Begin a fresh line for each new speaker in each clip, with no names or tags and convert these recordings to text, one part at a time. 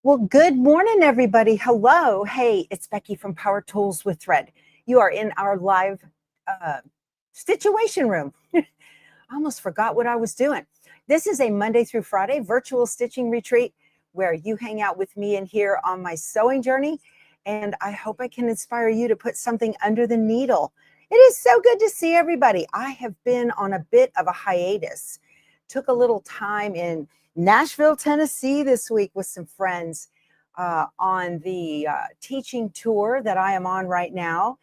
Well, good morning, everybody. Hello. Hey, it's Becky from Power Tools with Thread. You are in our live Stitchuation room. I almost forgot what I was doing. This is a Monday through Friday virtual stitching retreat where you hang out with me in here on my sewing journey. And I hope I can inspire you to put something under the needle. It is so good to see everybody. I have been on a bit of a hiatus. Took a little time in Nashville, Tennessee this week with some friends on the teaching tour that I am on right now.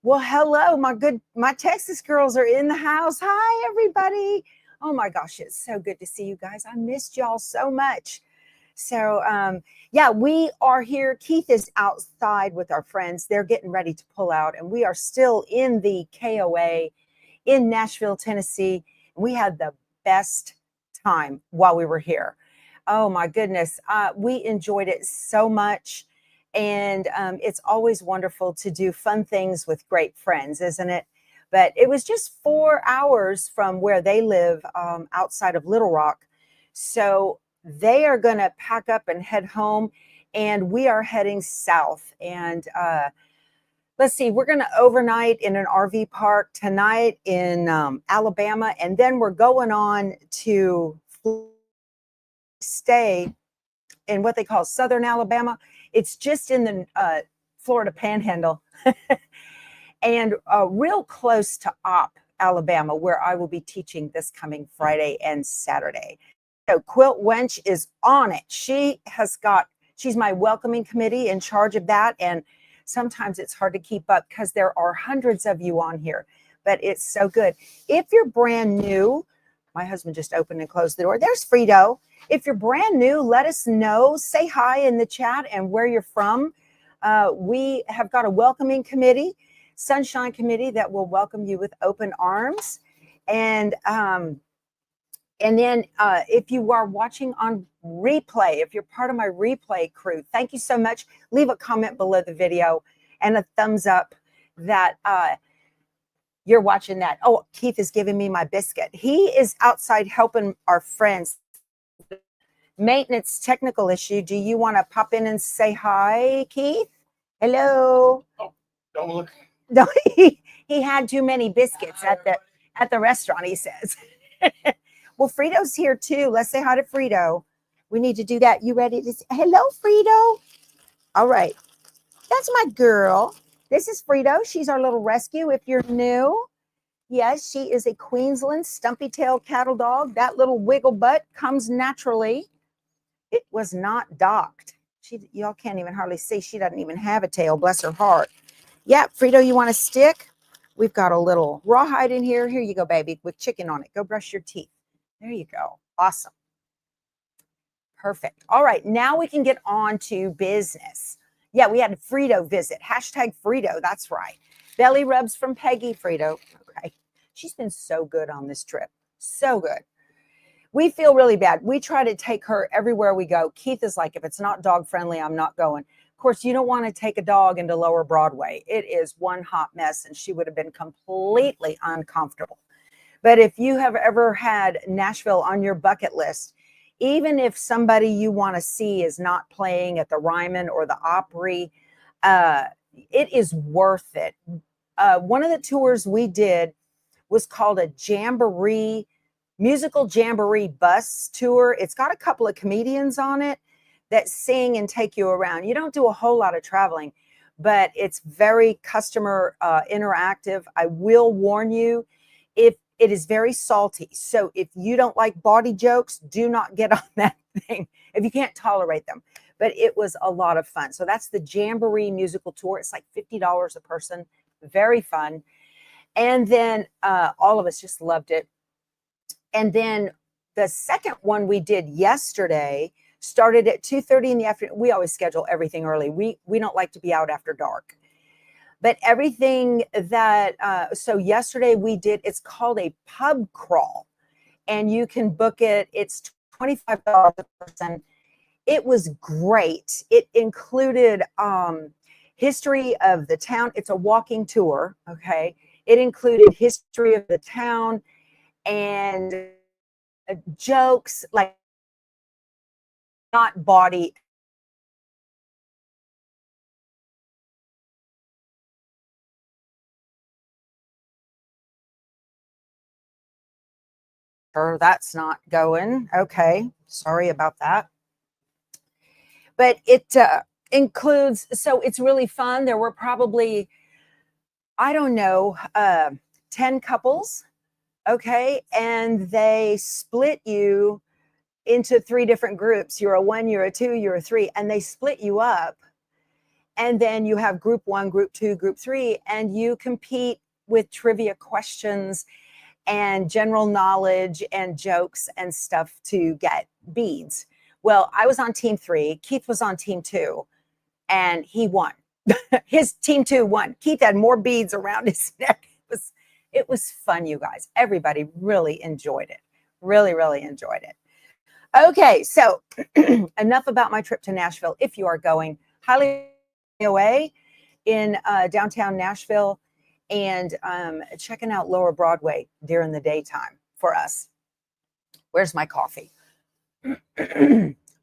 Well, hello, my Texas girls are in the house. Hi, everybody. Oh my gosh, it's so good to see you guys. I missed y'all so much. So yeah, we are here. Keith is outside with our friends. They're getting ready to pull out, and we are still in the KOA in Nashville, Tennessee. We had the best time while we were here. Oh my goodness. We enjoyed it so much. And it's always wonderful to do fun things with great friends, isn't it? But it was just 4 hours from where they live outside of Little Rock. So they are going to pack up and head home, and we are heading south. And let's see, we're going to overnight in an RV park tonight in Alabama, and then we're going on to stay in what they call Southern Alabama. It's just in the Florida Panhandle and real close to Alabama, where I will be teaching this coming Friday and Saturday. So Quilt Wench is on it. She's my welcoming committee in charge of that. And sometimes it's hard to keep up because there are hundreds of you on here, but it's so good. If you're brand new, my husband just opened and closed the door. There's Frito. If you're brand new, let us know. Say hi in the chat and where you're from. We have got a welcoming committee, Sunshine Committee, that will welcome you with open arms. And then if you are watching on replay, if you're part of my replay crew, thank you so much. Leave a comment below the video and a thumbs up that you're watching that. Oh, Keith is giving me my biscuit. He is outside helping our friends. Maintenance technical issue. Do you want to pop in and say hi, Keith? Hello.
Oh, don't look.
No, he had too many biscuits at the restaurant, he says. Well, Frito's here too. Let's say hi to Frito. We need to do that. You ready to say hello, Frito? All right. That's my girl. This is Frito. She's our little rescue if you're new. Yes, she is a Queensland stumpy-tailed cattle dog. That little wiggle butt comes naturally. It was not docked. Y'all can't even hardly see. She doesn't even have a tail. Bless her heart. Yeah, Frito, you want a stick? We've got a little rawhide in here. Here you go, baby, with chicken on it. Go brush your teeth. There you go. Awesome. Perfect. All right, now we can get on to business. Yeah, we had a Frito visit. Hashtag Frito. That's right. Belly rubs from Peggy, Frito. Okay. She's been so good on this trip. So good. We feel really bad. We try to take her everywhere we go. Keith is like, if it's not dog friendly, I'm not going. Of course, you don't want to take a dog into Lower Broadway. It is one hot mess, and she would have been completely uncomfortable. But if you have ever had Nashville on your bucket list, even if somebody you want to see is not playing at the Ryman or the Opry, it is worth it. One of the tours we did was called a Jamboree, musical Jamboree bus tour. It's got a couple of comedians on it that sing and take you around. You don't do a whole lot of traveling, but it's very customer interactive. I will warn you, if it is very salty. So if you don't like bawdy jokes, do not get on that thing if you can't tolerate them. But it was a lot of fun. So that's the Jamboree musical tour. It's like $50 a person. Very fun. And then all of us just loved it. And then the second one we did yesterday started at 2:30 in the afternoon. We always schedule everything early. We don't like to be out after dark. But everything that, so yesterday we did, it's called a pub crawl. And you can book it. It's $25 a person. It was great. It included history of the town. It's a walking tour, okay? It included history of the town and jokes, like not bawdy That's not going. Okay, sorry about that. But it includes, so it's really fun. There were probably, I don't know, 10 couples. Okay, and they split you into 3 different groups. You're a 1, you're a 2, you're a 3, and they split you up. And then you have group 1, group 2, group 3, and you compete with trivia questions and general knowledge and jokes and stuff to get beads. Well, I was on team 3, Keith was on team 2, and he won. His team 2 won. Keith had more beads around his neck. It was fun, you guys. Everybody really enjoyed it. Really, really enjoyed it. Okay, so enough about my trip to Nashville. If you are going, highly away in downtown Nashville and checking out Lower Broadway during the daytime for us. Where's my coffee?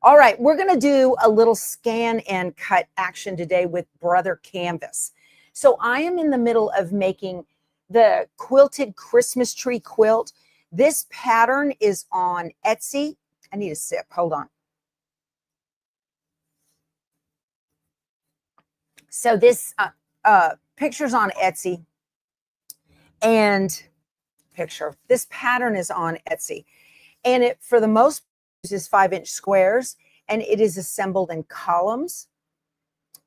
All right, we're going to do a little scan and cut action today with Brother Canvas. So I am in the middle of making the quilted Christmas tree quilt. This pattern is on Etsy. I need a sip. Hold on. So this picture's on Etsy, and this pattern is on Etsy, and it for the most uses 5-inch squares, and it is assembled in columns,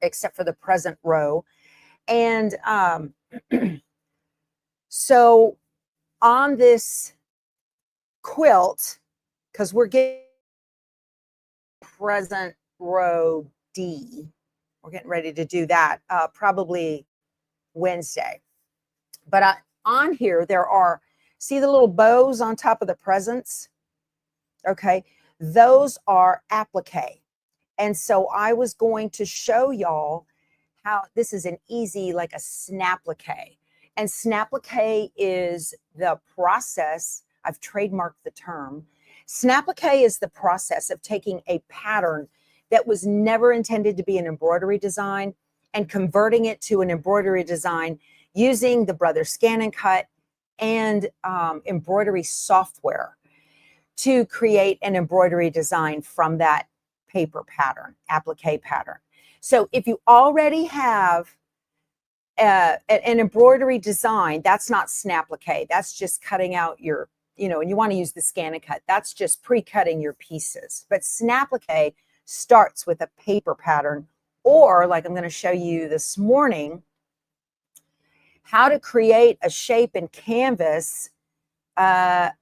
except for the present row. And so on this quilt, because we're getting present row D, we're getting ready to do that probably Wednesday. But on here, there are, see the little bows on top of the presents? Okay, those are applique. And so I was going to show y'all how this is an easy, like a snapplique. And snapplique is the process, I've trademarked the term. Snapplique is the process of taking a pattern that was never intended to be an embroidery design and converting it to an embroidery design using the Brother Scan and Cut and embroidery software to create an embroidery design from that paper pattern, applique pattern. So if you already have an embroidery design, that's not snapplique. That's just cutting out your, and you want to use the Scan and Cut. That's just pre-cutting your pieces. But snapplique starts with a paper pattern, or like I'm going to show you this morning, how to create a shape in canvas. Tried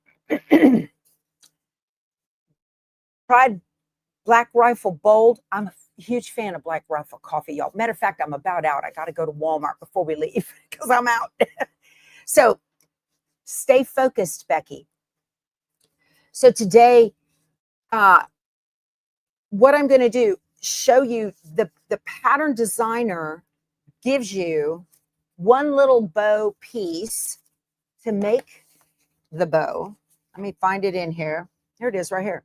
Black Rifle Bold. I'm a huge fan of Black Rifle coffee, y'all. Matter of fact, I'm about out. I got to go to Walmart before we leave because I'm out. So stay focused, Becky. So today, what I'm going to do, show you the pattern designer gives you one little bow piece to make the bow. Let me find it in here. Here it is right here.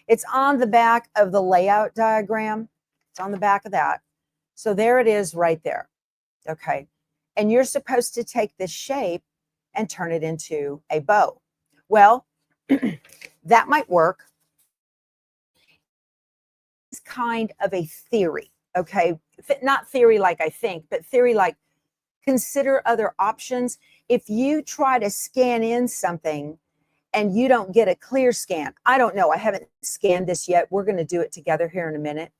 It's on the back of the layout diagram. It's on the back of that. So there it is right there. Okay. And you're supposed to take this shape and turn it into a bow. Well, that might work. It's kind of a theory. Okay. Not theory like I think, but theory like consider other options. If you try to scan in something and you don't get a clear scan, I don't know. I haven't scanned this yet. We're going to do it together here in a minute.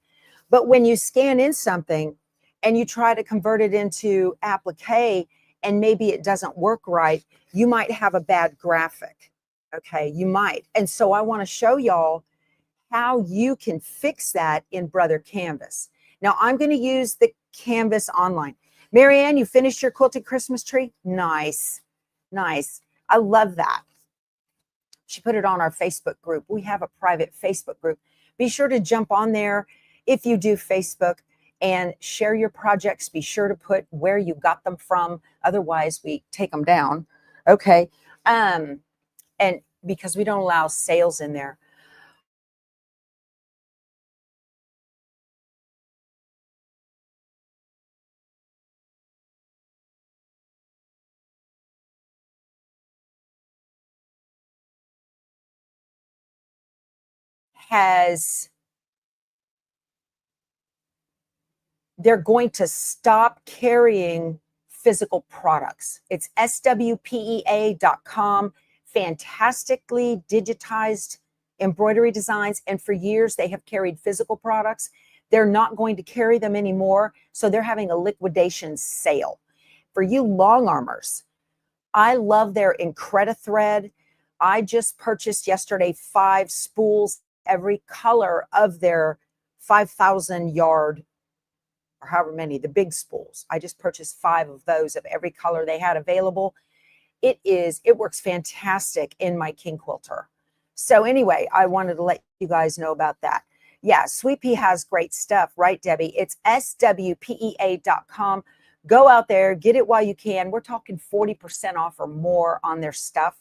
But when you scan in something and you try to convert it into applique and maybe it doesn't work right, you might have a bad graphic. Okay, you might. And so I want to show y'all how you can fix that in Brother Canvas. Now I'm going to use the Canvas online. Marianne, you finished your quilted Christmas tree? Nice, nice. I love that. She put it on our Facebook group. We have a private Facebook group. Be sure to jump on there if you do Facebook and share your projects. Be sure to put where you got them from. Otherwise, we take them down. Okay. And because we don't allow sales in there. they're going to stop carrying physical products. It's swpea.com, fantastically digitized embroidery designs. And for years, they have carried physical products. They're not going to carry them anymore. So they're having a liquidation sale. For you long armors, I love their Incredi-Thread. I just purchased yesterday 5 spools, every color of their 5,000 yard, or however many, the big spools. I just purchased 5 of those of every color they had available. It works fantastic in my King Quilter. So anyway, I wanted to let you guys know about that. Yeah, Sweet Pea has great stuff, right, Debbie? It's swpea.com. Go out there, get it while you can. We're talking 40% off or more on their stuff.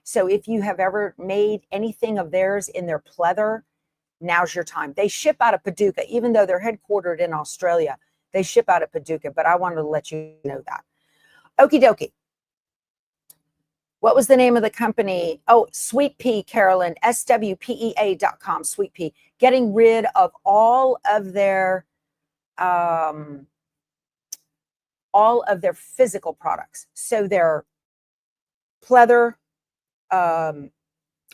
So if you have ever made anything of theirs in their pleather, now's your time. They ship out of Paducah, even though they're headquartered in Australia. They ship out of Paducah, but I wanted to let you know that. Okie dokie. What was the name of the company? Oh, Sweet Pea, Carolyn, swpea.com, Sweet Pea. Getting rid of all of their physical products. So their pleather,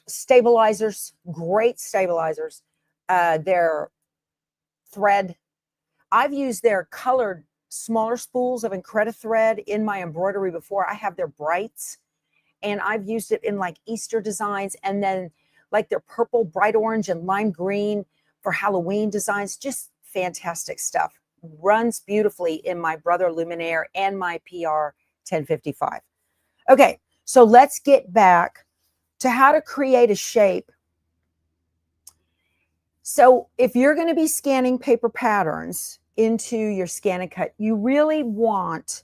stabilizers, great stabilizers, their thread. I've used their colored smaller spools of Incredi-Thread in my embroidery before. I have their brights, and I've used it in like Easter designs, and then like their purple, bright orange, and lime green for Halloween designs. Just fantastic stuff. Runs beautifully in my Brother Luminaire and my PR 1055. Okay, so let's get back to how to create a shape. So if you're going to be scanning paper patterns into your scan and cut, you really want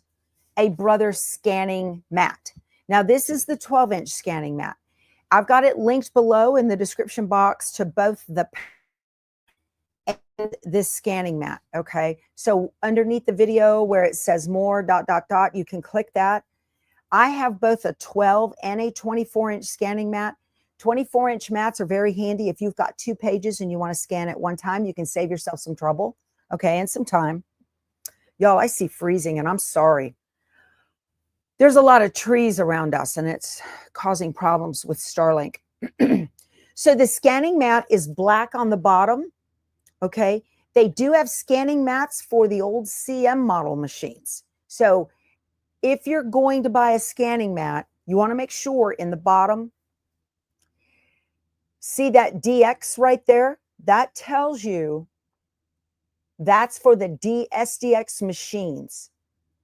a Brother scanning mat. Now, this is the 12-inch scanning mat. I've got it linked below in the description box to both the and this scanning mat, okay? So underneath the video where it says more, ... you can click that. I have both a 12 and a 24-inch scanning mat. 24-inch mats are very handy if you've got 2 pages and you want to scan at one time. You can save yourself some trouble, okay, and some time. Y'all, I see freezing, and I'm sorry. There's a lot of trees around us, and it's causing problems with Starlink. So the scanning mat is black on the bottom, okay? They do have scanning mats for the old CM model machines. So if you're going to buy a scanning mat, you want to make sure in the bottom, see that DX right there? That tells you that's for the SDX machines.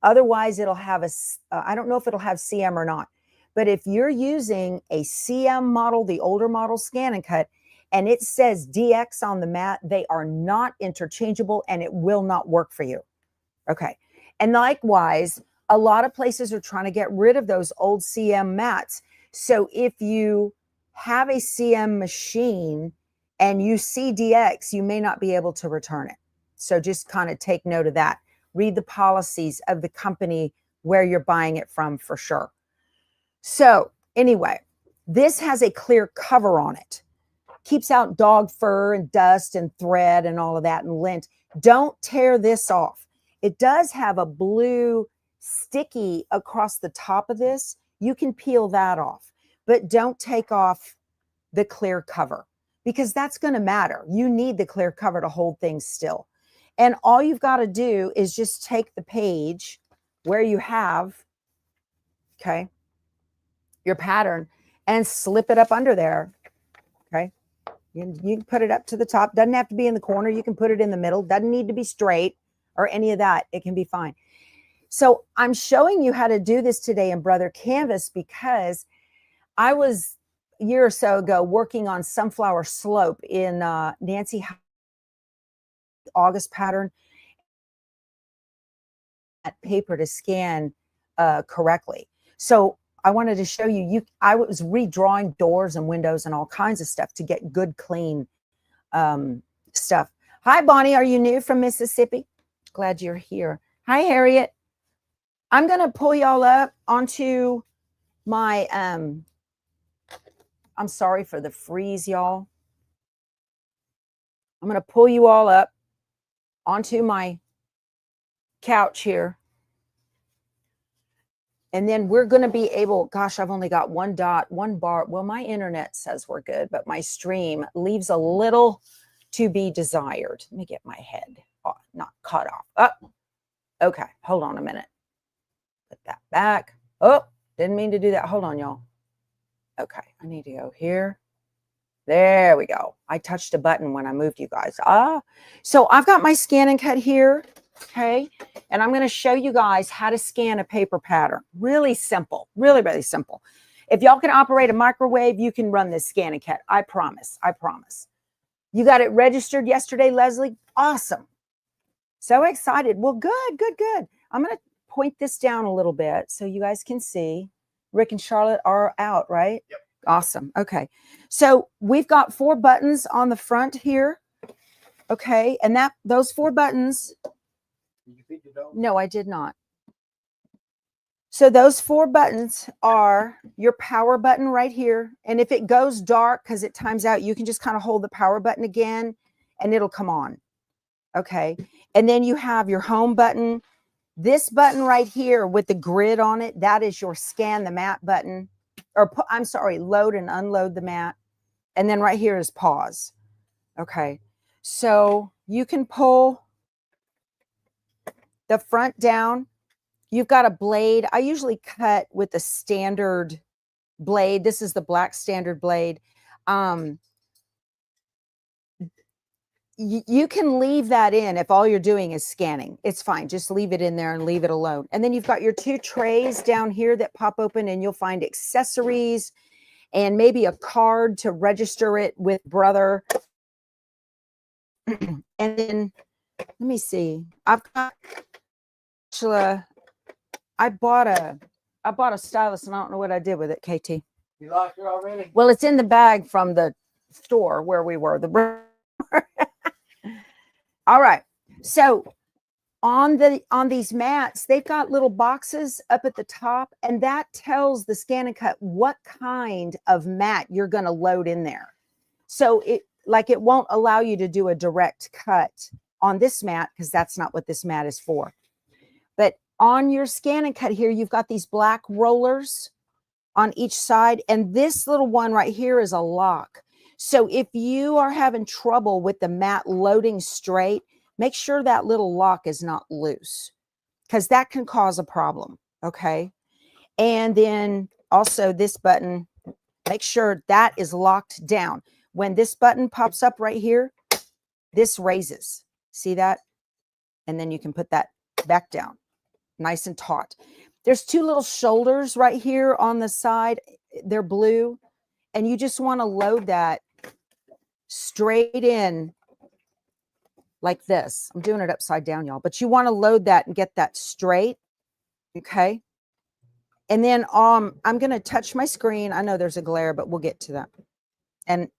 Otherwise, it'll have I don't know if it'll have CM or not. But if you're using a CM model, the older model scan and cut, and it says DX on the mat, they are not interchangeable and it will not work for you. Okay. And likewise, a lot of places are trying to get rid of those old CM mats. So if you have a CM machine and you see DX, you may not be able to return it. So just kind of take note of that. Read the policies of the company where you're buying it from for sure. So anyway, this has a clear cover on it. Keeps out dog fur and dust and thread and all of that and lint. Don't tear this off. It does have a blue sticky across the top of this. You can peel that off, but don't take off the clear cover because that's going to matter. You need the clear cover to hold things still. And all you've got to do is just take the page where you have, okay, your pattern and slip it up under there, okay? You can put it up to the top. Doesn't have to be in the corner. You can put it in the middle. Doesn't need to be straight or any of that. It can be fine. So I'm showing you how to do this today in Brother Canvas because I was a year or so ago working on Sunflower Slope in Nancy August pattern. That paper to scan correctly. So I wanted to show you, I was redrawing doors and windows and all kinds of stuff to get good, clean stuff. Hi, Bonnie. Are you new from Mississippi? Glad you're here. Hi, Harriet. I'm going to pull y'all up onto my, I'm sorry for the freeze, y'all. I'm going to pull you all up onto my couch here. And then we're going to be able, gosh, I've only got one bar. Well, my internet says we're good, but my stream leaves a little to be desired. Let me get my head not cut off. Oh, okay. Hold on a minute. Put that back. Oh, didn't mean to do that. Hold on, y'all. Okay. I need to go here. There we go. I touched a button when I moved you guys. So I've got my scan and cut here. Okay. And I'm going to show you guys how to scan a paper pattern. Really simple. Really, really simple. If y'all can operate a microwave, you can run this scan and cut. I promise. I promise. You got it registered yesterday, Leslie? Awesome. So excited. Well, good, good, good. I'm going to point this down a little bit so you guys can see. Rick and Charlotte are out, right? Yep. Awesome. Okay. So we've got 4 buttons on the front here. Okay. And those 4 buttons. Did you feed your dog? No, I did not. So those 4 buttons are your power button right here. And if it goes dark because it times out, you can just kind of hold the power button again and it'll come on. Okay. And then you have your home button. This button right here with the grid on it, that is your scan the mat button. Or I'm sorry, load and unload the mat. And then right here is pause. Okay. So you can pull the front down. You've got a blade. I usually cut with the standard blade. This is the black standard blade. You can leave that in if all you're doing is scanning. It's fine. Just leave it in there and leave it alone. And then you've got your 2 trays down here that pop open and you'll find accessories and maybe a card to register it with Brother. And then let me see. I've got I bought a stylus and I don't know what I did with it, KT. You lost it already? Well, it's in the bag from the store where we were. All right. So on these mats, they've got little boxes up at the top, and that tells the scan and cut what kind of mat you're going to load in there. So it won't allow you to do a direct cut on this mat because that's not what this mat is for. But on your scan and cut here, you've got these black rollers on each side, and this little one right here is a lock. So if you are having trouble with the mat loading straight, make sure that little lock is not loose because that can cause a problem. Okay. And then also this button, make sure that is locked down. When this button pops up right here, this raises. See that? And then you can put that back down nice and taut. There's 2 little shoulders right here on the side. They're blue. And you just want to load that straight in like this. I'm doing it upside down, y'all. But you want to load that and get that straight. Okay. And then I'm going to touch my screen. I know there's a glare, but we'll get to that. And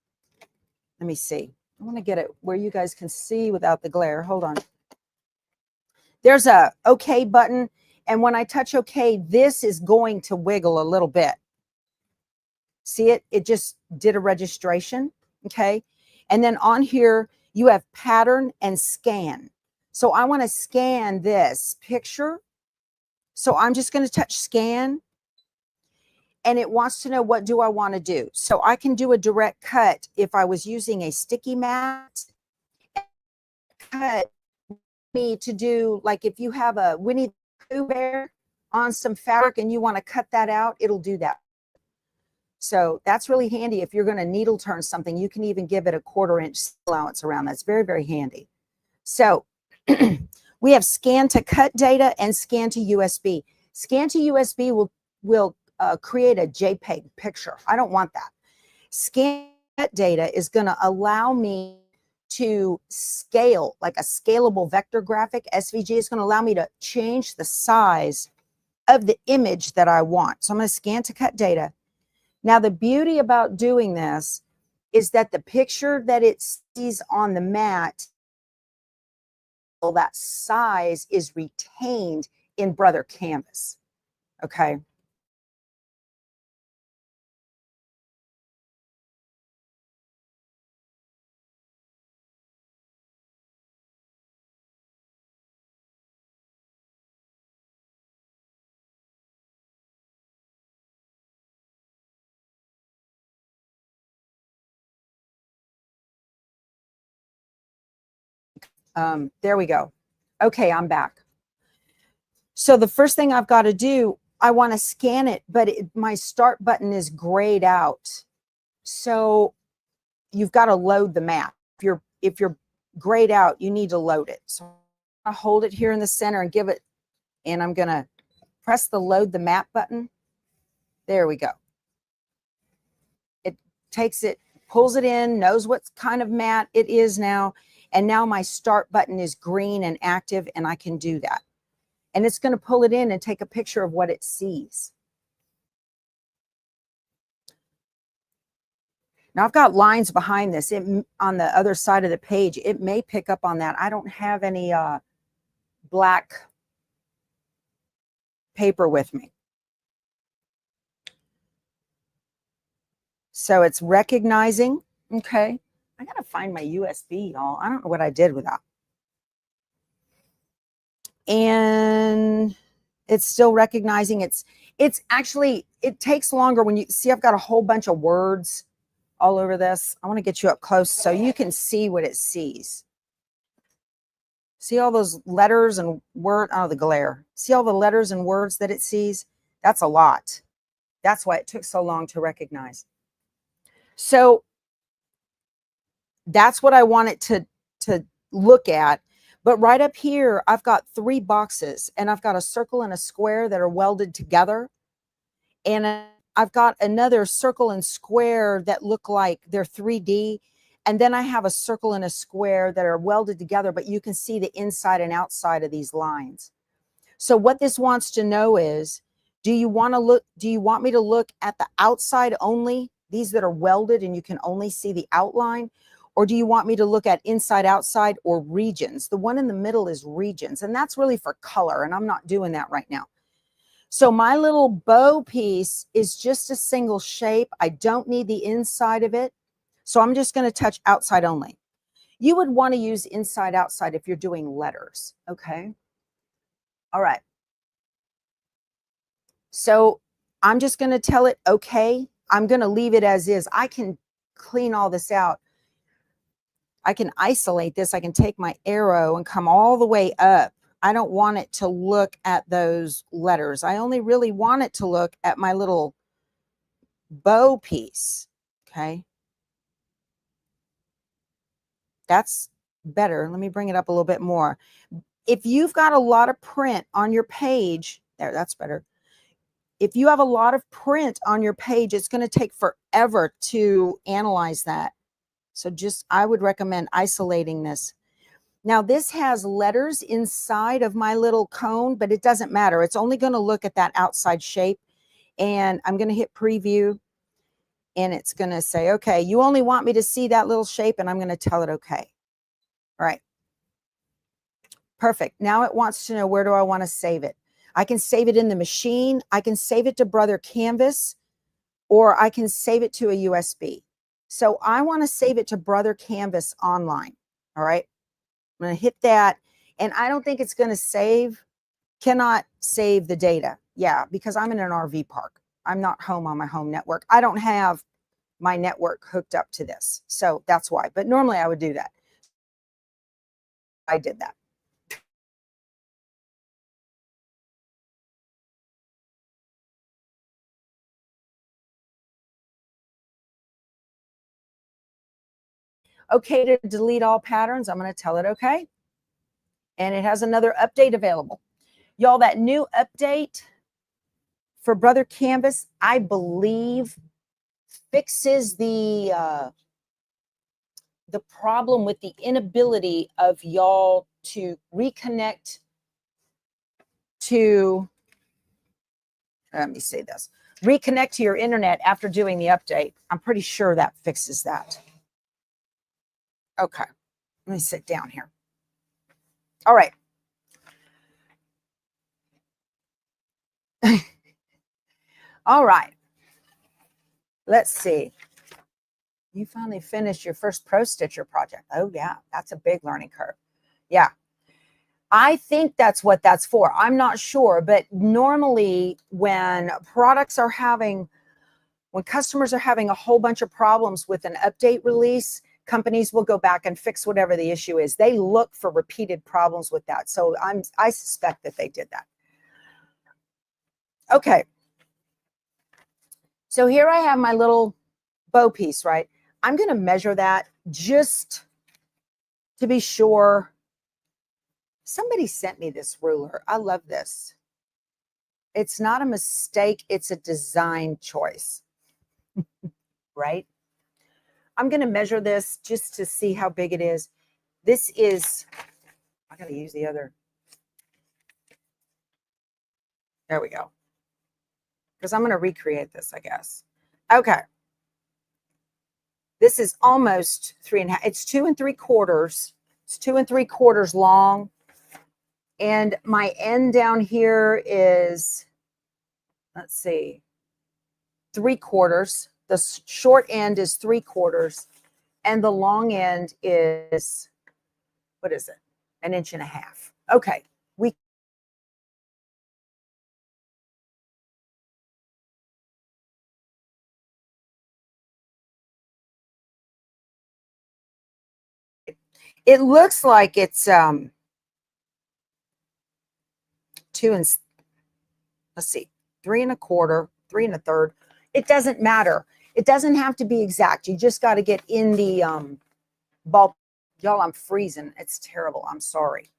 let me see. I want to get it where you guys can see without the glare. Hold on. There's a OK button. And when I touch OK, this is going to wiggle a little bit. See it? It just did a registration. Okay. And then on here, you have pattern and scan. So I want to scan this picture. So I'm just going to touch scan. And it wants to know, what do I want to do? So I can do a direct cut if I was using a sticky mat. Cut me to do, like if you have a Winnie the Pooh bear on some fabric and you want to cut that out, it'll do that. So that's really handy. If you're going to needle turn something, you can even give it a 1/4 inch allowance around. That's very, very handy. So we have scan to cut data and scan to USB. Scan to USB will create a JPEG picture. I don't want that. Scan cut data is going to allow me to scale, like a scalable vector graphic. SVG is going to allow me to change the size of the image that I want. So I'm going to scan to cut data. Now, the beauty about doing this is that the picture that it sees on the mat, well, that size is retained in Brother Canvas. Okay. There we go. Okay, I'm back. So the first thing I've got to do, I want to scan it, but my start button is grayed out. So you've got to load the map. If you're grayed out, you need to load it. So I hold it here in the center and give it, and I'm going to press the load the map button. There we go. It takes it, pulls it in, knows what kind of mat it is now. And now my start button is green and active, and I can do that. And it's going to pull it in and take a picture of what it sees. Now I've got lines behind this on the other side of the page. It may pick up on that. I don't have any black paper with me. So it's recognizing. Okay. I got to find my USB, y'all. I don't know what I did with that. And it's still recognizing. It's actually, it takes longer when you see I've got a whole bunch of words all over this. I want to get you up close so you can see what it sees. See all those letters and words? Oh, the glare. See all the letters and words that it sees? That's a lot. That's why it took so long to recognize. So that's what I want it to look at. But right up here, I've got 3 boxes, and I've got a circle and a square that are welded together. And I've got another circle and square that look like they're 3D. And then I have a circle and a square that are welded together, but you can see the inside and outside of these lines. So what this wants to know is, do you want me to look at the outside only, these that are welded and you can only see the outline? Or do you want me to look at inside, outside, or regions? The one in the middle is regions, and that's really for color, and I'm not doing that right now. So my little bow piece is just a single shape. I don't need the inside of it. So I'm just going to touch outside only. You would want to use inside, outside if you're doing letters. Okay. All right. So I'm just going to tell it, okay. I'm going to leave it as is. I can clean all this out. I can isolate this. I can take my arrow and come all the way up. I don't want it to look at those letters. I only really want it to look at my little bow piece. Okay. That's better. Let me bring it up a little bit more. If you've got a lot of print on your page, there, that's better. If you have a lot of print on your page, it's going to take forever to analyze that. So I would recommend isolating this. Now this has letters inside of my little cone, but it doesn't matter. It's only going to look at that outside shape. And I'm going to hit preview, and it's going to say, okay, you only want me to see that little shape, and I'm going to tell it okay. All right. Perfect. Now it wants to know, where do I want to save it? I can save it in the machine. I can save it to Brother Canvas, or I can save it to a USB. So I want to save it to Brother Canvas online. All right. I'm going to hit that. And I don't think it's going to cannot save the data. Yeah, because I'm in an RV park. I'm not home on my home network. I don't have my network hooked up to this. So that's why. But normally I would do that. I did that. Okay to delete all patterns. I'm going to tell it okay. And it has another update available. Y'all, that new update for Brother Canvas, I believe, fixes the problem with the inability of y'all to reconnect to, let me say this, reconnect to your internet after doing the update. I'm pretty sure that fixes that. Okay, let me sit down here. All right. All right. Let's see. You finally finished your first Pro Stitcher project. Oh, yeah, that's a big learning curve. Yeah. I think that's what that's for. I'm not sure, but normally when customers are having a whole bunch of problems with an update release, companies will go back and fix whatever the issue is. They look for repeated problems with that. So I suspect that they did that. Okay. So here I have my little bow piece, right? I'm going to measure that just to be sure. Somebody sent me this ruler. I love this. It's not a mistake. It's a design choice, right? I'm going to measure this just to see how big it is. This is, I got to use the other. There we go. Because I'm going to recreate this, I guess. Okay. This is almost 3.5. It's 2 3/4. It's 2 3/4 long. And my end down here is, let's see, 3/4. The short end is 3/4. And the long end is, what is it? 1.5 inches. Okay. It looks like it's 2 and, let's see, 3 1/4, 3 1/3. It doesn't matter. It doesn't have to be exact. You just got to get in the ball. Y'all, I'm freezing. It's terrible. I'm sorry.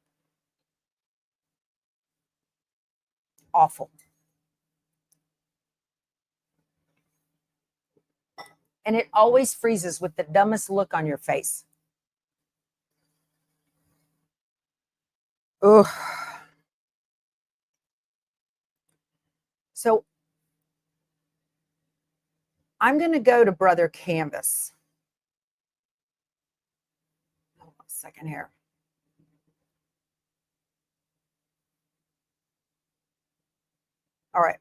Awful. And it always freezes with the dumbest look on your face. Ugh. So I'm going to go to Brother Canvas. Hold on a second here. All right.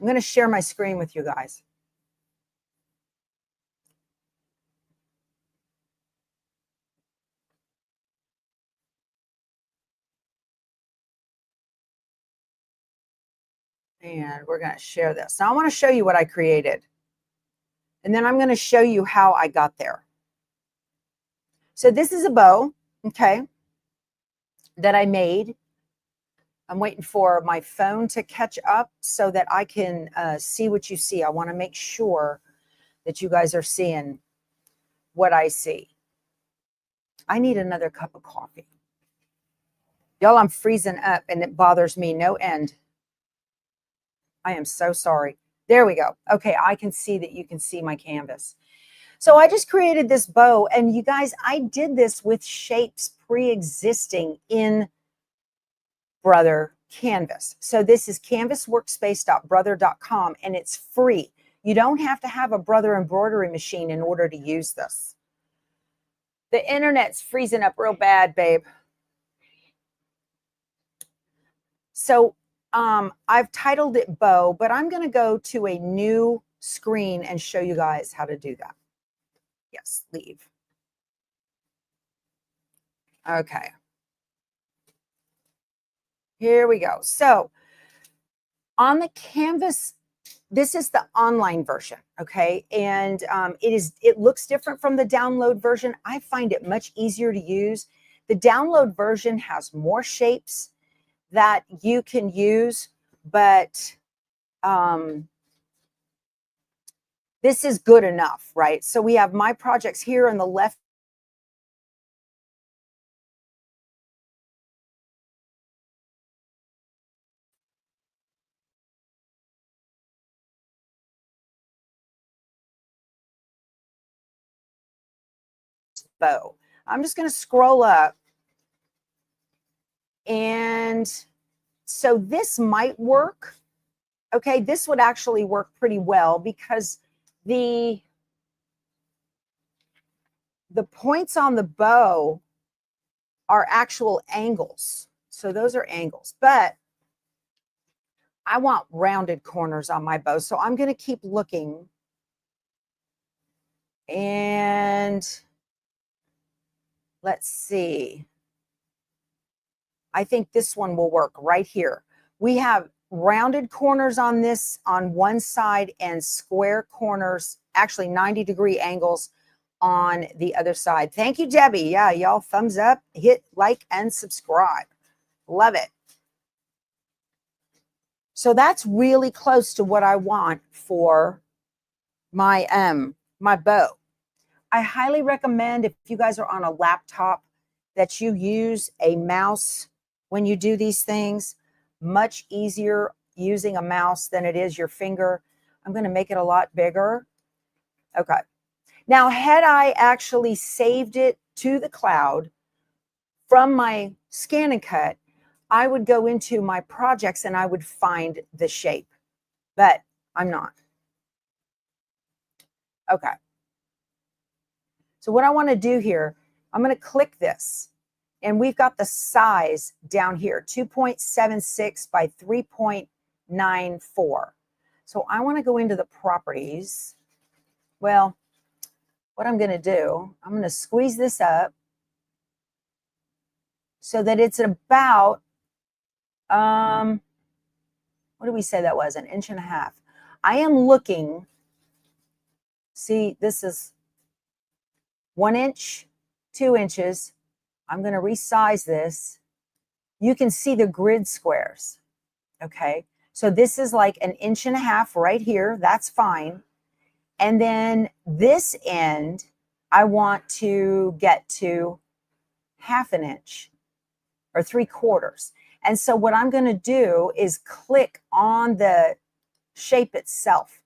I'm going to share my screen with you guys. And we're going to share this. Now I want to show you what I created. And then I'm going to show you how I got there. So this is a bow, okay, that I made. I'm waiting for my phone to catch up so that I can see what you see. I want to make sure that you guys are seeing what I see. I need another cup of coffee. Y'all, I'm freezing up and it bothers me no end. I am so sorry. There we go. Okay, I can see that you can see my canvas. So I just created this bow, and you guys, I did this with shapes pre-existing in Brother Canvas. So this is canvasworkspace.brother.com, and it's free. You don't have to have a Brother embroidery machine in order to use this. The internet's freezing up real bad, babe. So I've titled it bow, but I'm going to go to a new screen and show you guys how to do that. Yes, leave. Okay. Here we go. So on the Canvas, this is the online version, okay? And it looks different from the download version. I find it much easier to use. The download version has more shapes that you can use, but this is good enough, right? So we have my projects here on the left. Bow. I'm just going to scroll up. And so this might work. Okay, this would actually work pretty well because the points on the bow are actual angles. So those are angles, but I want rounded corners on my bow. So I'm going to keep looking. And let's see. I think this one will work right here. We have rounded corners on this on one side and square corners, actually 90-degree angles on the other side. Thank you, Debbie. Yeah, y'all thumbs up, hit like and subscribe. Love it. So that's really close to what I want for my my bow. I highly recommend, if you guys are on a laptop, that you use a mouse when you do these things. Much easier using a mouse than it is your finger. I'm going to make it a lot bigger. Okay. Now, had I actually saved it to the cloud from my scan and cut, I would go into my projects and I would find the shape, but I'm not. Okay. So what I want to do here, I'm going to click this, and we've got the size down here, 2.76 by 3.94. So I want to go into the properties. Well, what I'm going to do, I'm going to squeeze this up so that it's about, what did we say that was? 1.5 inches. I am looking, see, this is 1 inch, 2 inches. I'm going to resize this. You can see the grid squares. Okay. So this is like 1.5 inches right here. That's fine. And then this end, I want to get to 1/2 inch or 3/4. And so what I'm going to do is click on the shape itself.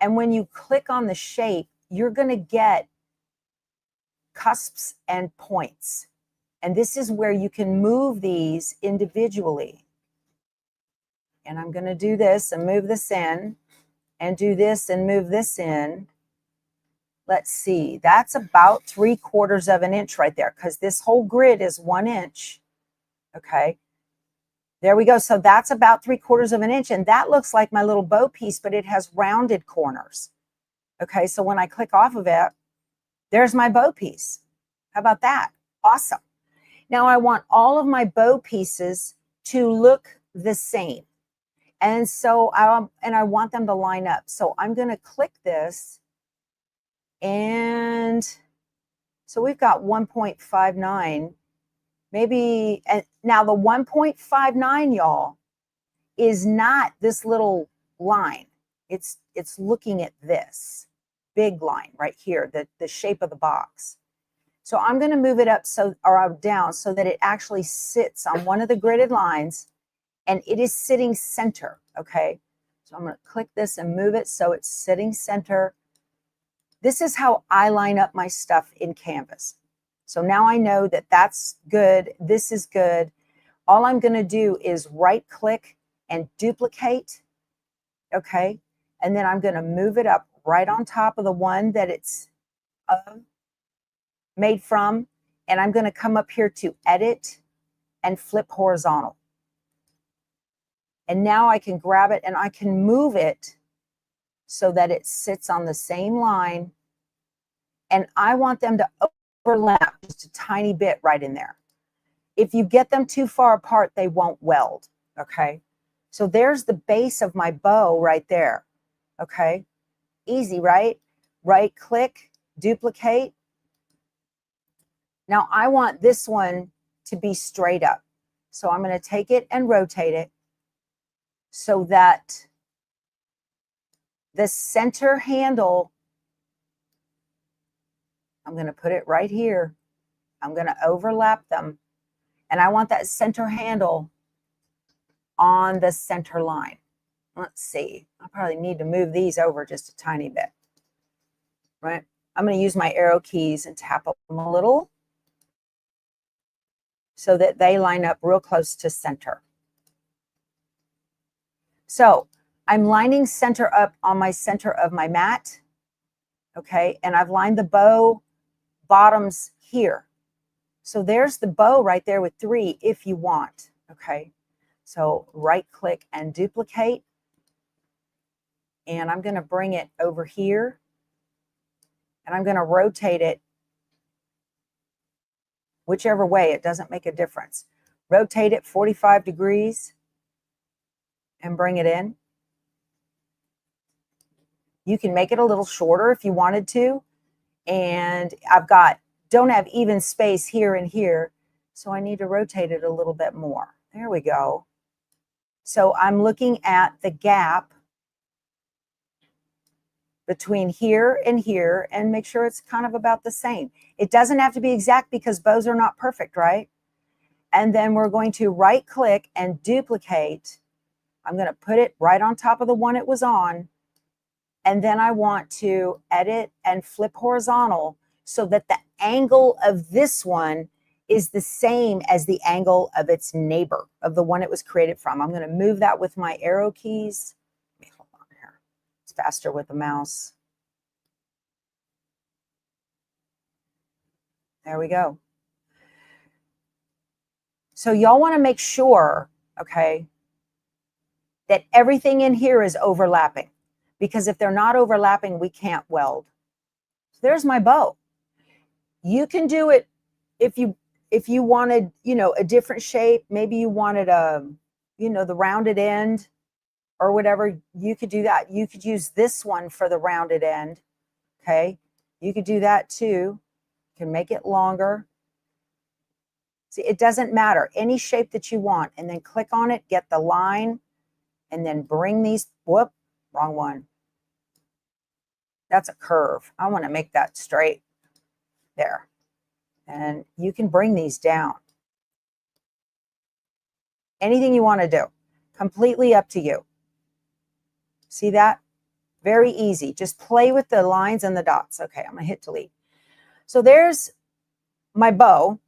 And when you click on the shape, you're going to get cusps and points. And this is where you can move these individually. And I'm going to do this and move this in, and do this and move this in. Let's see, that's about 3/4 of an inch right there, because this whole grid is 1 inch. Okay, there we go. So that's about 3/4 of an inch, and that looks like my little bow piece, but it has rounded corners. Okay, so when I click off of it, there's my bow piece. How about that? Awesome. Now I want all of my bow pieces to look the same. And so I want them to line up. So I'm going to click this. And so we've got 1.59, maybe. And now the 1.59, y'all, is not this little line. It's looking at this big line right here, the shape of the box. So I'm going to move it up or down so that it actually sits on one of the gridded lines, and it is sitting center. Okay. So I'm going to click this and move it so it's sitting center. This is how I line up my stuff in Canvas. So now I know that that's good. This is good. All I'm going to do is right click and duplicate. Okay. And then I'm going to move it up right on top of the one that it's made from. And I'm going to come up here to edit and flip horizontal. And now I can grab it and I can move it so that it sits on the same line. And I want them to overlap just a tiny bit right in there. If you get them too far apart, they won't weld. Okay. So there's the base of my bow right there. Okay. Easy, right? Right click, duplicate. Now I want this one to be straight up. So I'm going to take it and rotate it so that the center handle, I'm going to put it right here. I'm going to overlap them. And I want that center handle on the center line. Let's see. I probably need to move these over just a tiny bit. Right? I'm going to use my arrow keys and tap them a little so that they line up real close to center. So I'm lining center up on my center of my mat. Okay. And I've lined the bow bottoms here. So there's the bow right there with 3 if you want. Okay. So right click and duplicate. And I'm going to bring it over here. And I'm going to rotate it whichever way. It doesn't make a difference. Rotate it 45 degrees and bring it in. You can make it a little shorter if you wanted to. and don't have even space here and here. So I need to rotate it a little bit more. There we go. So I'm looking at the gap between here and make sure it's kind of about the same. It doesn't have to be exact because bows are not perfect, right? And then we're going to right click and duplicate. I'm going to put it right on top of the one it was on. And then I want to edit and flip horizontal so that the angle of this one is the same as the angle of its neighbor, of the one it was created from. I'm going to move that with my arrow keys. Let me hold on here. It's faster with the mouse. There we go. So y'all want to make sure, okay, that everything in here is overlapping, because if they're not overlapping, we can't weld. So there's my bow. You can do it if you wanted, you know, a different shape. Maybe you wanted a, you know, the rounded end or whatever. You could do that. You could use this one for the rounded end. Okay. You could do that too. You can make it longer. See, it doesn't matter. Any shape that you want, and then click on it, get the line, and then bring these, whoop, wrong one. That's a curve. I want to make that straight there. And you can bring these down. Anything you want to do, completely up to you. See that? Very easy. Just play with the lines and the dots. Okay, I'm going to hit delete. So there's my bow.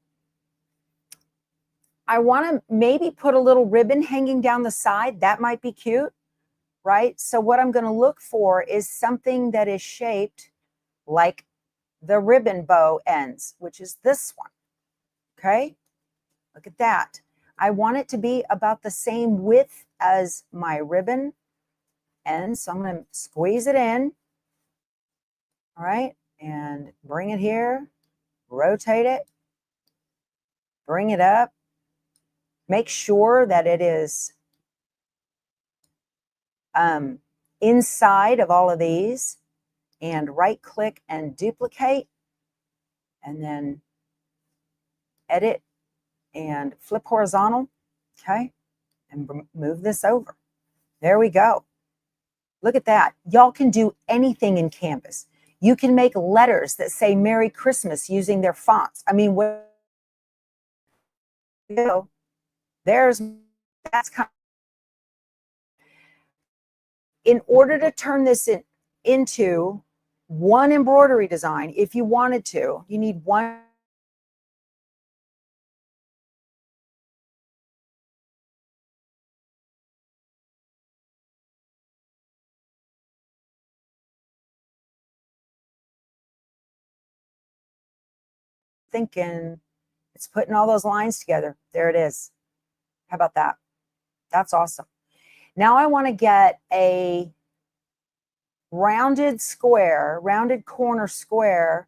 I want to maybe put a little ribbon hanging down the side. That might be cute, right? So what I'm going to look for is something that is shaped like the ribbon bow ends, which is this one. Okay, look at that. I want it to be about the same width as my ribbon ends. So I'm going to squeeze it in. All right, and bring it here, rotate it, bring it up. Make sure that it is inside of all of these, and right click and duplicate, and then edit and flip horizontal. Okay, and move this over. There we go. Look at that. Y'all can do anything in Canvas. You can make letters that say Merry Christmas using their fonts. I mean, that's kind of, in order to turn this into one embroidery design, if you wanted to, you need one. Thinking it's putting all those lines together. There it is. How about that? That's awesome. Now I want to get a rounded square, rounded corner square,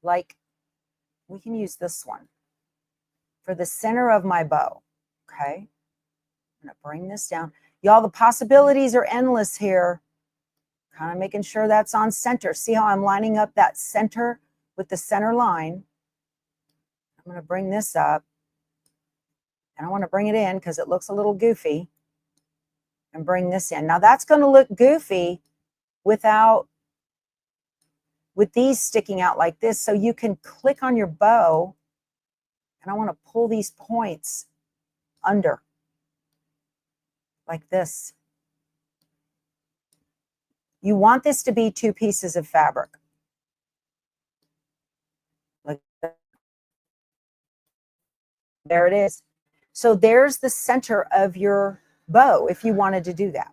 like we can use this one for the center of my bow. Okay, I'm going to bring this down. Y'all, the possibilities are endless here. Kind of making sure that's on center. See how I'm lining up that center with the center line? I'm going to bring this up, and I want to bring it in because it looks a little goofy, and bring this in. Now that's going to look goofy with these sticking out like this. So you can click on your bow, and I want to pull these points under like this. You want this to be two pieces of fabric. Like that. There it is. So there's the center of your bow if you wanted to do that.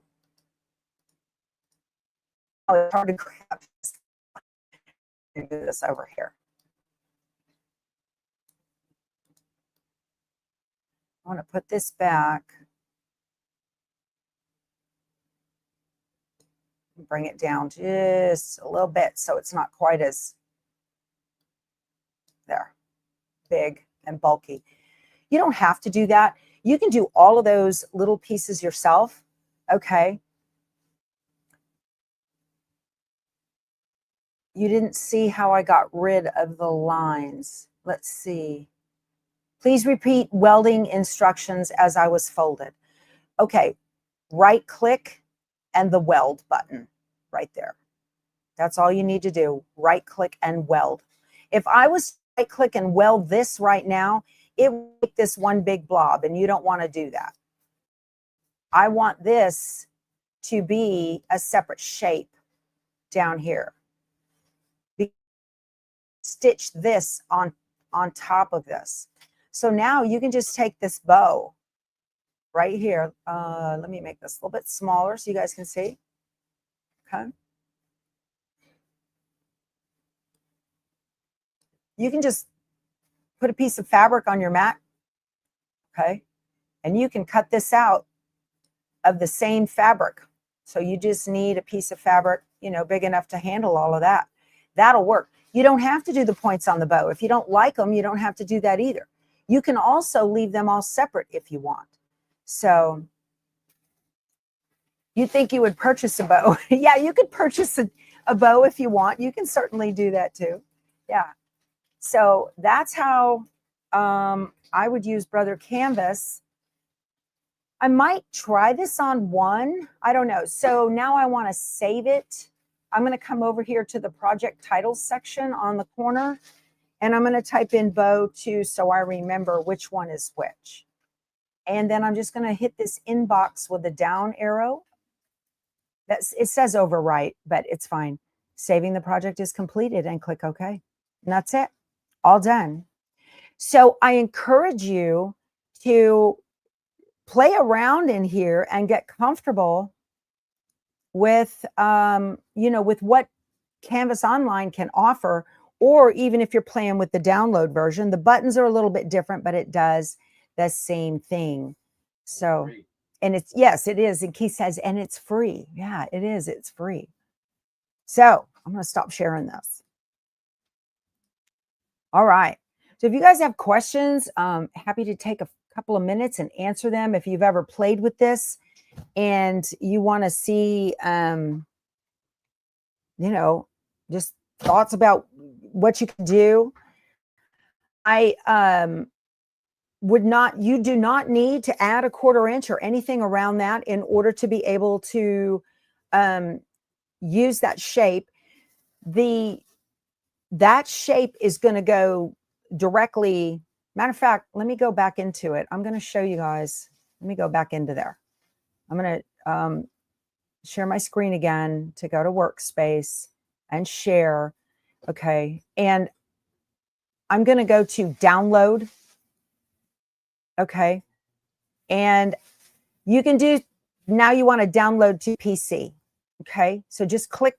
Oh, it's hard to grab. Do this over here. I want to put this back. Bring it down just a little bit so it's not quite as there, big and bulky. You don't have to do that. You can do all of those little pieces yourself. Okay. you didn't see how I got rid of the lines. Let's see. Please repeat welding instructions as I was folded. Okay, right click and the weld button right there. That's all you need to do. Right click and weld. If I was to right click and weld this right now, it would make this one big blob, and you don't want to do that. I want this to be a separate shape down here. Stitch this on top of this. So now you can just take this bow right here. Let me make this a little bit smaller so you guys can see. Okay. You can just put a piece of fabric on your mat. Okay. And you can cut this out of the same fabric. So you just need a piece of fabric, you know, big enough to handle all of that. That'll work. You don't have to do the points on the bow. If you don't like them, you don't have to do that either. You can also leave them all separate if you want. So you think you would purchase a bow. Yeah, you could purchase a bow if you want. You can certainly do that too. Yeah. So that's how I would use Brother Canvas. I might try this on one. I don't know. So now I want to save it. I'm going to come over here to the project titles section on the corner, and I'm going to type in bow 2 so I remember which one is which. And then I'm just going to hit this inbox with a down arrow. It says overwrite, but it's fine. Saving the project is completed, and click OK. And that's it. All done. So I encourage you to play around in here and get comfortable with, you know, with what Canvas Online can offer, or even if you're playing with the download version. The buttons are a little bit different, but it does the same thing. So, and it's, yes, it is. And Keith says, and it's free. Yeah, it is. It's free. So I'm going to stop sharing this. All right. So if you guys have questions, happy to take a couple of minutes and answer them. If you've ever played with this and you want to see, you know, just thoughts about what you can do. I you do not need to add a 1/4 inch or anything around that in order to be able to use that shape. That shape is going to go directly. Matter of fact, let me go back into it. I'm going to show you guys. Let me go back into there. I'm going to share my screen again to go to workspace and share. Okay. And I'm going to go to download. Okay. And you can do, now you want to download to PC. Okay. So just click.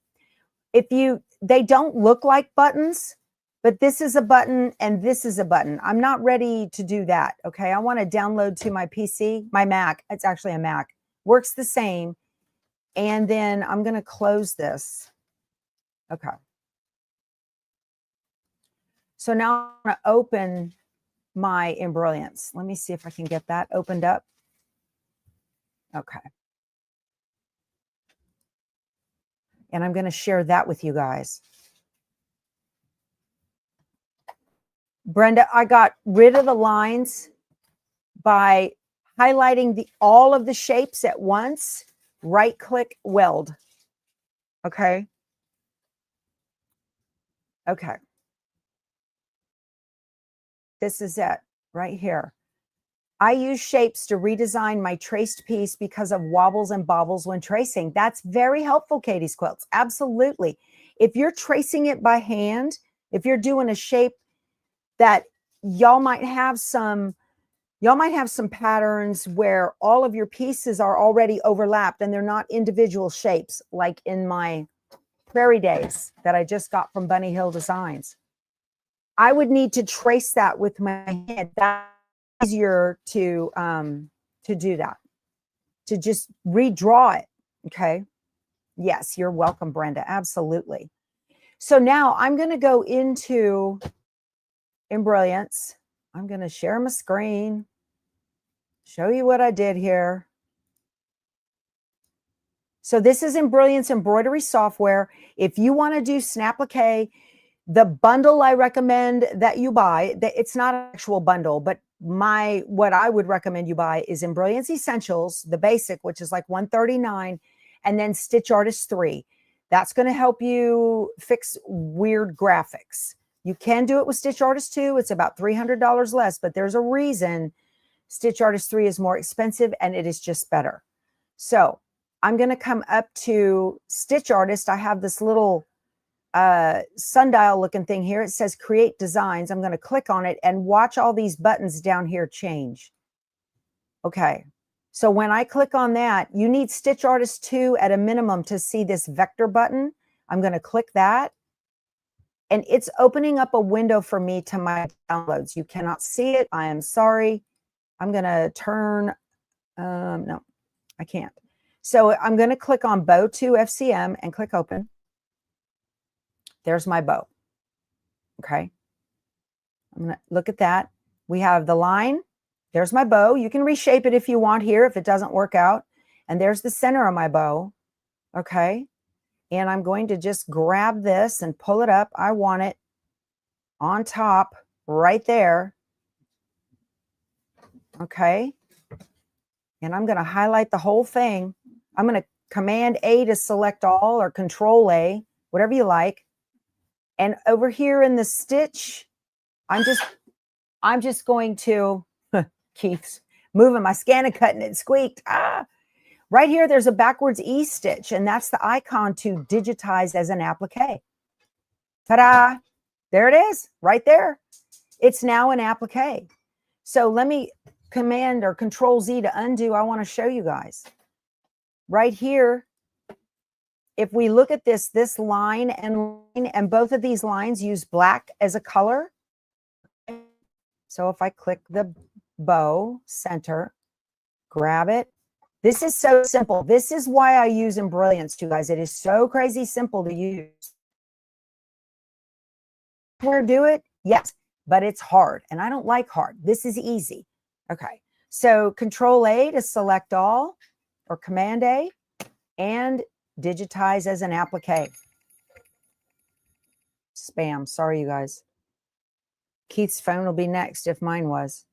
They don't look like buttons, but this is a button and this is a button. I'm not ready to do that. Okay. I want to download to my PC, my Mac. It's actually a Mac. Works the same. And then I'm going to close this. Okay. So now I'm going to open my Embroiance. Let me see if I can get that opened up. Okay. And I'm going to share that with you guys. Brenda, I got rid of the lines by highlighting all of the shapes at once. Right click, weld. Okay. Okay. This is it right here. I use shapes to redesign my traced piece because of wobbles and bobbles when tracing. That's very helpful, Katie's Quilts. Absolutely. If you're tracing it by hand, if you're doing a shape that y'all might have some patterns where all of your pieces are already overlapped and they're not individual shapes, like in my Prairie Days that I just got from Bunny Hill Designs. I would need to trace that with my hand. That's easier to do that, to just redraw it. Okay. Yes, you're welcome, Brenda. Absolutely. So now I'm going to go into Embroiance. I'm going to share my screen, show you what I did here. So this is Brilliance embroidery software. If you want to do Snapplique, the bundle I recommend that you buy, it's not an actual bundle, but what I would recommend you buy is Brilliance Essentials, the basic, which is like $139, and then Stitch Artist 3. That's going to help you fix weird graphics. You can do it with Stitch Artist 2. It's about $300 less, but there's a reason Stitch Artist 3 is more expensive, and it is just better. So I'm going to come up to Stitch Artist. I have this little sundial looking thing here. It says create designs. I'm going to click on it and watch all these buttons down here change. Okay. So when I click on that, you need Stitch Artist 2 at a minimum to see this vector button. I'm going to click that. And it's opening up a window for me to my downloads. You cannot see it. I am sorry. I'm going to turn, no, I can't. So I'm going to click on Bow 2 FCM and click open. There's my bow. Okay. I'm going to look at that. We have the line. There's my bow. You can reshape it if you want here, if it doesn't work out. And there's the center of my bow. Okay. And I'm going to just grab this and pull it up. I want it on top right there. Okay. And I'm going to highlight the whole thing. I'm going to Command A to select all, or Control A, whatever you like. And over here in the stitch, I'm just going to, Keith's moving my ScanNCut and it squeaked. Ah, right here, there's a backwards E stitch, and that's the icon to digitize as an applique. Ta-da! There it is, right there. It's now an applique. So let me Command or Control Z to undo. I want to show you guys. Right here, if we look at this line and both of these lines use black as a color. So if I click the bow center, grab it. This is so simple. This is why I use Brilliance, you guys. It is so crazy simple to use. Where do it? Yes, but it's hard, and I don't like hard. This is easy. Okay, so Control A to select all, or Command A, and digitize as an applique. Spam. Sorry, you guys. Keith's phone will be next if mine was.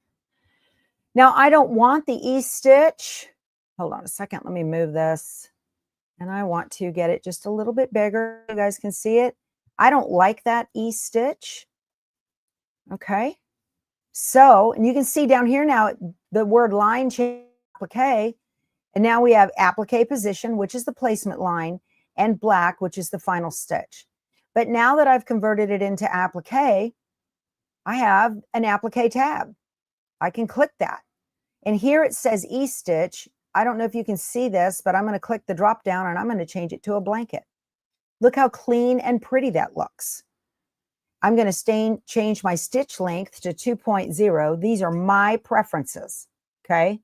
Now, I don't want the E stitch. Hold on a second. Let me move this. And I want to get it just a little bit bigger. You guys can see it. I don't like that E stitch. Okay. So, and you can see down here now the word line change applique. And now we have applique position, which is the placement line, and black, which is the final stitch. But now that I've converted it into applique, I have an applique tab. I can click that. And here it says E stitch. I don't know if you can see this, but I'm going to click the drop down and I'm going to change it to a blanket. Look how clean and pretty that looks. I'm going to change my stitch length to 2.0. These are my preferences. Okay.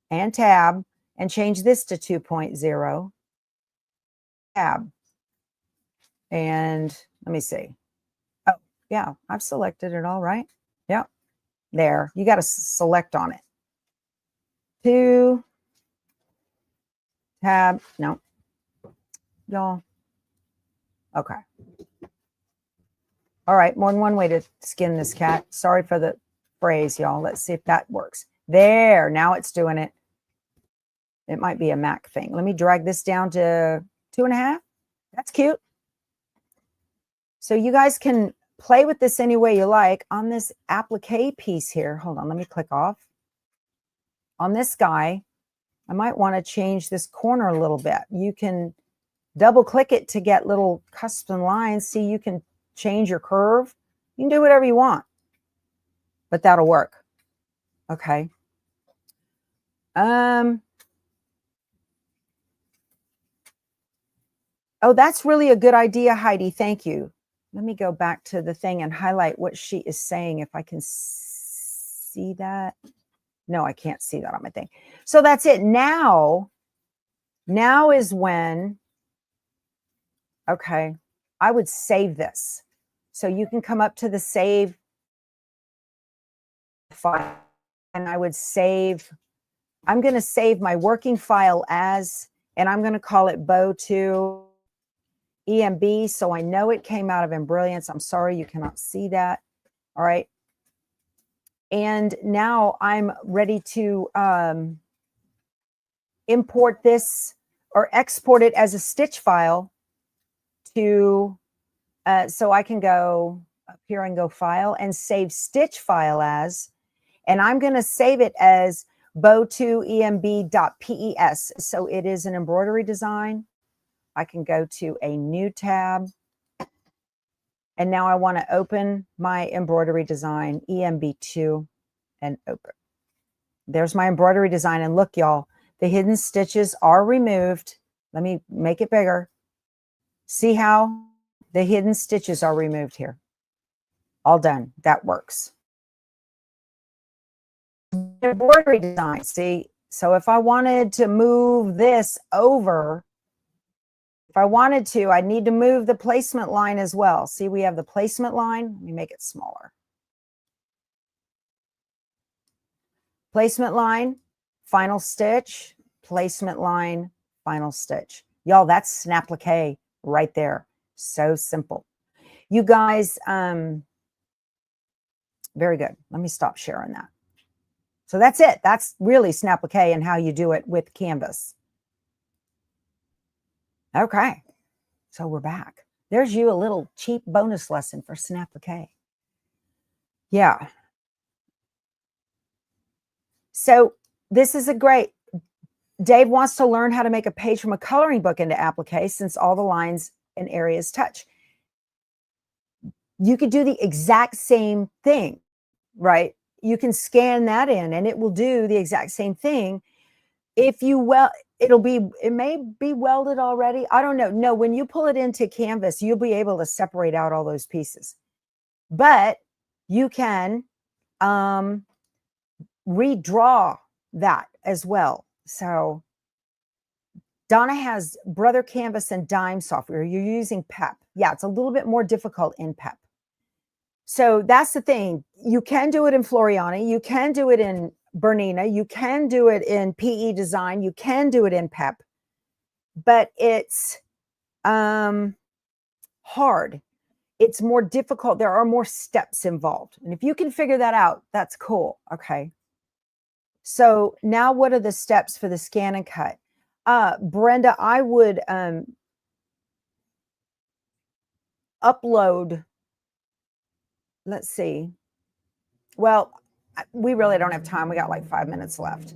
And tab, and change this to 2.0. Tab. And let me see. Oh, yeah, I've selected it all right. Yep. There. You got to select on it. 2. Tab. No. Y'all. Okay. All right. More than one way to skin this cat. Sorry for the phrase, y'all. Let's see if that works. There. Now it's doing it. It might be a Mac thing. Let me drag this down to 2.5. That's cute. So you guys can play with this any way you like. On this applique piece here, hold on, let me click off. On this guy, I might want to change this corner a little bit. You can double click it to get little custom lines. See, you can change your curve. You can do whatever you want, but that'll work. Okay. Oh, that's really a good idea, Heidi. Thank you. Let me go back to the thing and highlight what she is saying, if I can see that. No, I can't see that on my thing. So that's it. Now is when, okay, I would save this. So you can come up to the save file, and I would save, I'm going to save my working file as And I'm going to call it Bow 2 EMB. So I know it came out of Embrilliance. I'm sorry you cannot see that. All right. And now I'm ready to import this or export it as a stitch file to, so I can go up here and go file and save stitch file as, and I'm going to save it as bow2emb.pes. So it is an embroidery design. I can go to a new tab. And now I want to open my embroidery design, EMB2, and open. There's my embroidery design. And look, y'all, the hidden stitches are removed. Let me make it bigger. See how the hidden stitches are removed here. All done. That works. Embroidery design. See, so if I wanted to move this over, if I wanted to, I'd need to move the placement line as well. See, we have the placement line. Let me make it smaller. Placement line, final stitch, placement line, final stitch. Y'all, that's Snapplique right there. So simple. You guys, very good. Let me stop sharing that. So that's it. That's really Snapplique and how you do it with Canvas. Okay. So we're back. There's you a little cheap bonus lesson for Snapplique. Yeah. So this is a great, Dave wants to learn how to make a page from a coloring book into applique since all the lines and areas touch. You could do the exact same thing, right? You can scan that in and it will do the exact same thing. If you it may be welded already. I don't know. No, when you pull it into Canvas, you'll be able to separate out all those pieces. But you can redraw that as well. So Donna has Brother Canvas and Dime software. You're using PEP. Yeah, it's a little bit more difficult in PEP. So that's the thing. You can do it in Floriani. You can do it in Bernina. You can do it in PE Design. You can do it in PEP. But it's hard. It's more difficult. There are more steps involved. And if you can figure that out, that's cool. Okay. So now what are the steps for the scan and cut? Brenda, I would upload, let's see. Well, we really don't have time. We got like 5 minutes left.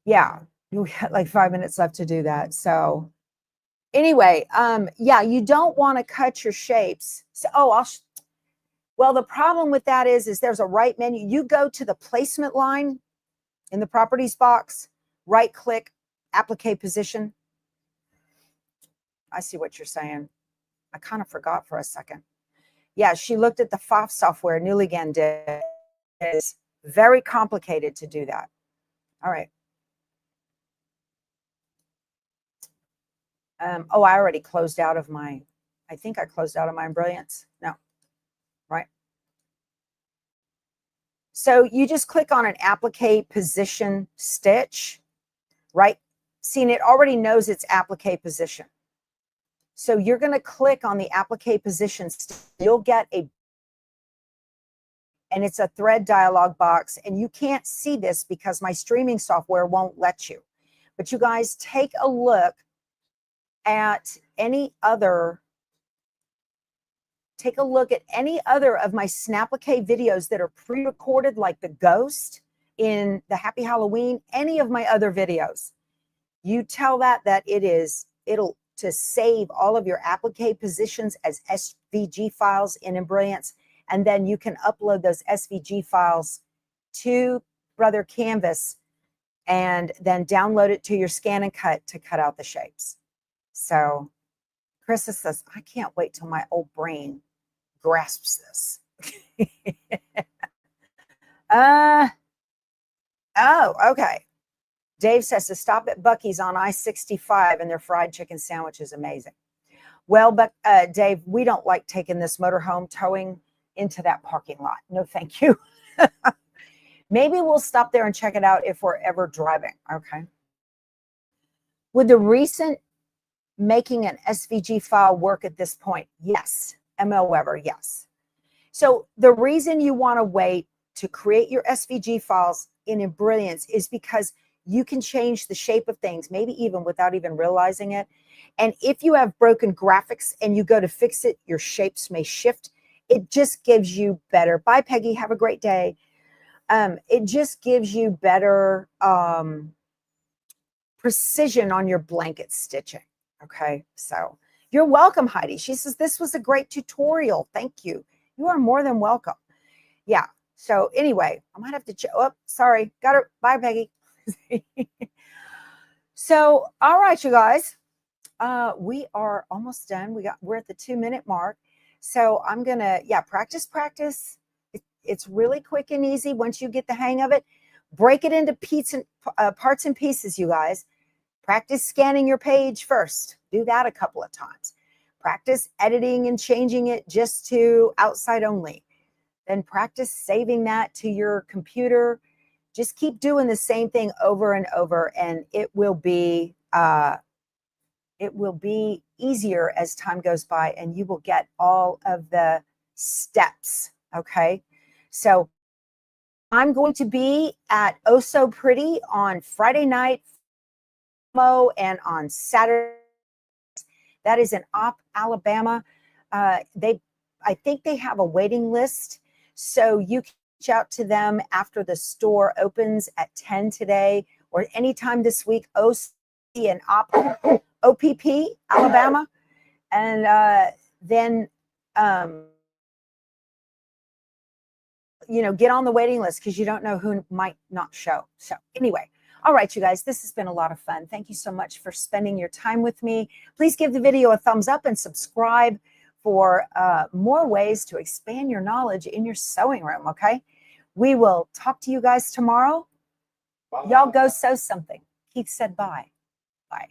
Yeah, we got like 5 minutes left to do that. So anyway, yeah, you don't want to cut your shapes. So, well, the problem with that is there's a right menu. You go to the placement line in the properties box, right click, applique position. I see what you're saying. I kind of forgot for a second. Yeah, she looked at the FOF software Newligan did. It's very complicated to do that. All right. Oh, I already closed out of my, I think I closed out of my Embrilliance. No, right. So you just click on an applique position stitch, right? See, and it already knows its applique position. So you're going to click on the applique position. You'll get and it's a thread dialog box. And you can't see this because my streaming software won't let you. But you guys take a look at any other of my Snapplique videos that are pre-recorded, like the ghost in the Happy Halloween, any of my other videos. You tell that it'll to save all of your applique positions as SVG files in Embrilliance, and then you can upload those SVG files to Brother Canvas and then download it to your scan and cut to cut out the shapes. So Krista says, I can't wait till my old brain grasps this. Oh, okay. Dave says to stop at Buc-ee's on I-65 and their fried chicken sandwich is amazing. Well, but Dave, we don't like taking this motorhome towing into that parking lot. No, thank you. Maybe we'll stop there and check it out if we're ever driving. Okay. Would the recent making an SVG file work at this point? Yes. ML Weber, yes. So the reason you want to wait to create your SVG files in Brilliance is because you can change the shape of things, maybe even without even realizing it. And if you have broken graphics and you go to fix it, your shapes may shift. It just gives you better. Bye, Peggy. Have a great day. It just gives you better precision on your blanket stitching. Okay, so you're welcome, Heidi. She says, this was a great tutorial. Thank you. You are more than welcome. Yeah, so anyway, I might have to check. Oh, sorry. Got her. Bye, Peggy. So, all right, you guys. We are almost done. We're at the 2-minute mark. So I'm going to, practice. It's really quick and easy once you get the hang of it. Break it into parts and pieces, you guys. Practice scanning your page first. Do that a couple of times. Practice editing and changing it just to outside only. Then practice saving that to your computer. Just keep doing the same thing over and over, and it will be easier as time goes by, and you will get all of the steps. Okay, so I'm going to be at Oh So Pretty on Friday night and on Saturday. That is in Opp, Alabama. I think they have a waiting list, so you can reach out to them after the store opens at 10 today or anytime this week. OC and OPP, Alabama, and then get on the waiting list because you don't know who might not show. So anyway. All right, you guys, this has been a lot of fun. Thank you so much for spending your time with me. Please give the video a thumbs up and subscribe for more ways to expand your knowledge in your sewing room, okay? We will talk to you guys tomorrow. Y'all go sew something. Keith said bye. Bye.